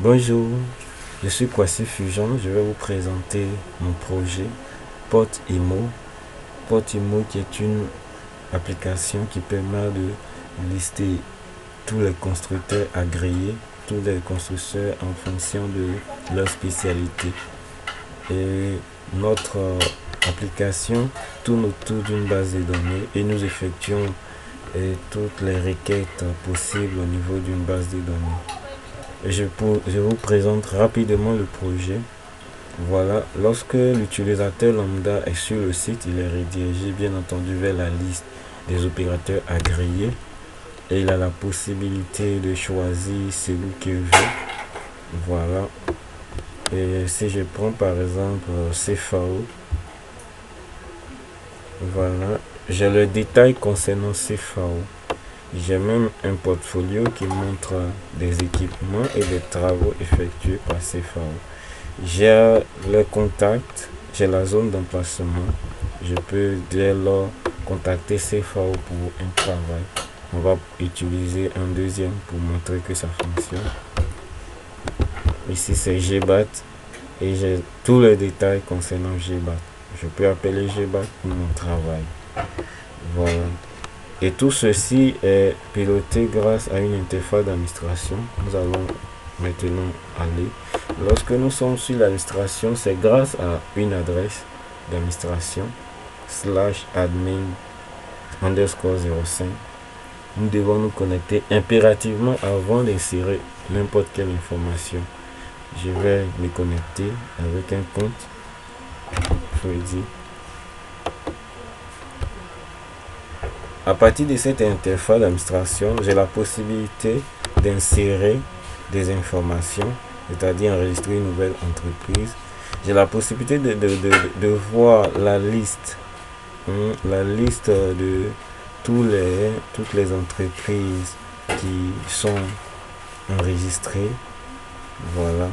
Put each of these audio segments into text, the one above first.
Bonjour, je suis Kwasi Fusion. Je vais vous présenter mon projet PortImo. PortImo qui est une application qui permet de lister tous les constructeurs agréés, tous les constructeurs en fonction de leur spécialité. Et notre application tourne autour d'une base de données et nous effectuons toutes les requêtes possibles au niveau d'une base de données. Je vous présente rapidement le projet. Voilà, lorsque l'utilisateur lambda est sur le site, il est redirigé bien entendu vers la liste des opérateurs agréés et il a la possibilité de choisir celui qu'il veut. Voilà, et si je prends par exemple CFAO, voilà, j'ai le détail concernant CFAO. J'ai même un portfolio qui montre des équipements et des travaux effectués par CFAO. J'ai le contact, j'ai la zone d'emplacement. Je peux dès lors contacter CFAO pour un travail. On va utiliser un deuxième pour montrer que ça fonctionne. Ici c'est GBAT et j'ai tous les détails concernant GBAT. Je peux appeler GBAT pour mon travail. Voilà. Et tout ceci est piloté grâce à une interface d'administration. Nous allons maintenant aller. Lorsque nous sommes sur l'administration, c'est grâce à une adresse d'administration /admin_05. Nous devons nous connecter impérativement avant d'insérer n'importe quelle information. Je vais me connecter avec un compte Freddy. À partir de cette interface d'administration, j'ai la possibilité d'insérer des informations, c'est-à-dire enregistrer une nouvelle entreprise. J'ai la possibilité de voir la liste de toutes les entreprises qui sont enregistrées. Voilà,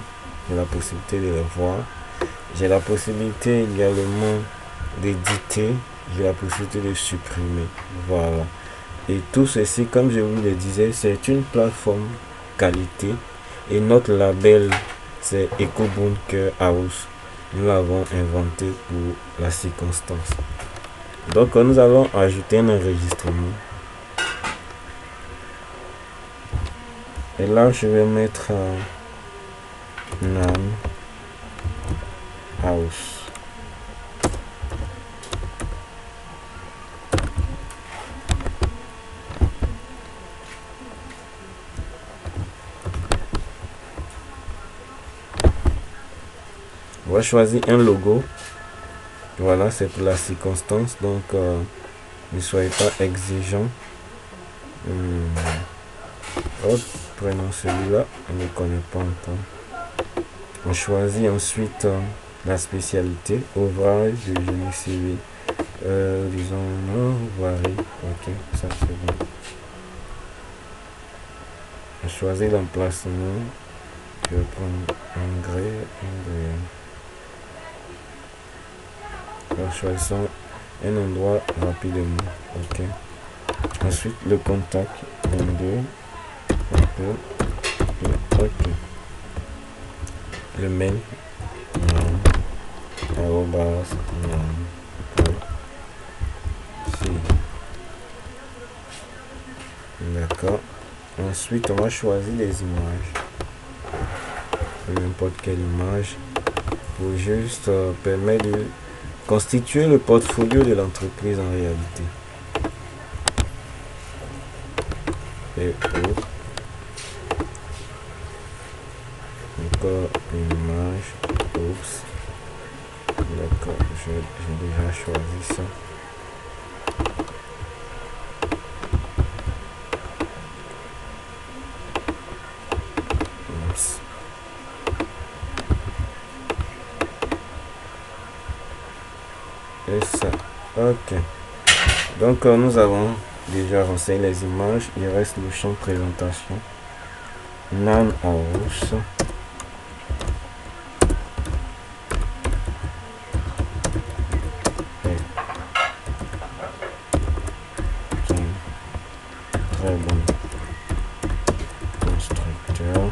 j'ai la possibilité de les voir. J'ai la possibilité également d'éditer. J'ai la possibilité de supprimer. Voilà. Et tout ceci, comme je vous le disais, c'est une plateforme qualité. Et notre label, c'est EcoBunker House. Nous l'avons inventé pour la circonstance. Donc, nous allons ajouter un enregistrement. Et là, je vais mettre NAM House. On va choisir un logo. Voilà, c'est pour la circonstance. Donc, ne soyez pas exigeant. Prenons celui-là. On ne connaît pas encore. On choisit ensuite la spécialité. Ouvrage de génie civil. Disons, non, voirie. Ok, ça c'est bon. On choisit l'emplacement. Je vais prendre engrais. Choisissons un endroit rapidement. Ok. Ensuite le contact 22. Ok. Le mail. Arrobas. D'accord. Ensuite on va choisir les images. N'importe quelle image pour juste permettre de constituer le portfolio de l'entreprise en réalité. Et encore une image. Oups. D'accord, j'ai déjà choisi ça. Oups. Et ça. Ok. Donc nous avons déjà renseigné les images. Il reste le champ présentation. NAM House. Très bon constructeur.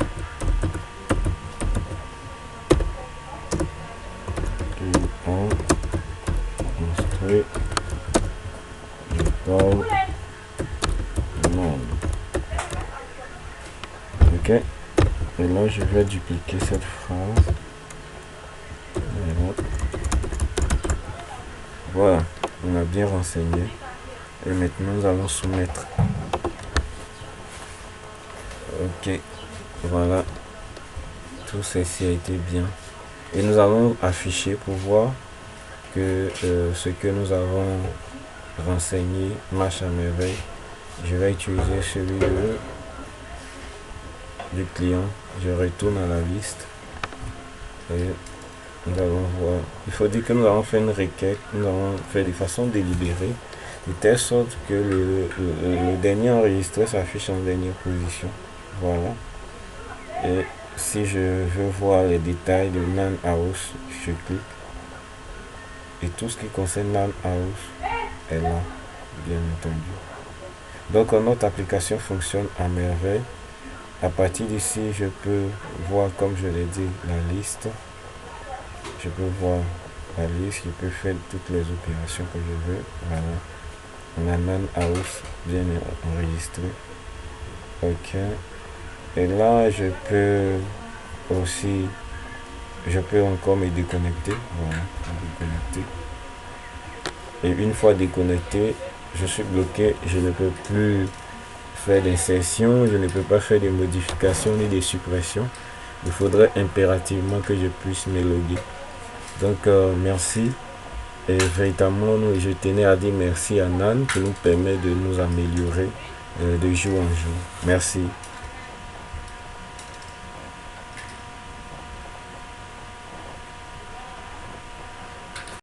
Et là, je vais dupliquer cette phrase. Voilà, on a bien renseigné. Et maintenant, nous allons soumettre. Ok, voilà. Tout ceci a été bien. Et nous allons afficher pour voir que ce que nous avons renseigné marche à merveille. Je vais utiliser celui du client. Je retourne à la liste. Et nous allons voir. Il faut dire que nous avons fait une requête. Nous avons fait de façon délibérée. De telle sorte que le dernier enregistré s'affiche en dernière position. Voilà. Et si je veux voir les détails de NaN House, je clique. Et tout ce qui concerne NaN House est là, bien entendu. Donc notre application fonctionne à merveille. À partir d'ici, je peux voir, comme je l'ai dit, la liste. Je peux voir la liste, je peux faire toutes les opérations que je veux. Voilà. On a NaN House bien enregistré. Ok. Et là, je peux aussi, je peux encore me déconnecter. Voilà, me déconnecter. Et une fois déconnecté, je suis bloqué, je ne peux plus faire d'insertion, je ne peux pas faire de modifications ni de suppressions. Il faudrait impérativement que je puisse me loguer. Donc merci. Et véritablement, je tenais à dire merci à NaN qui nous permet de nous améliorer de jour en jour. Merci.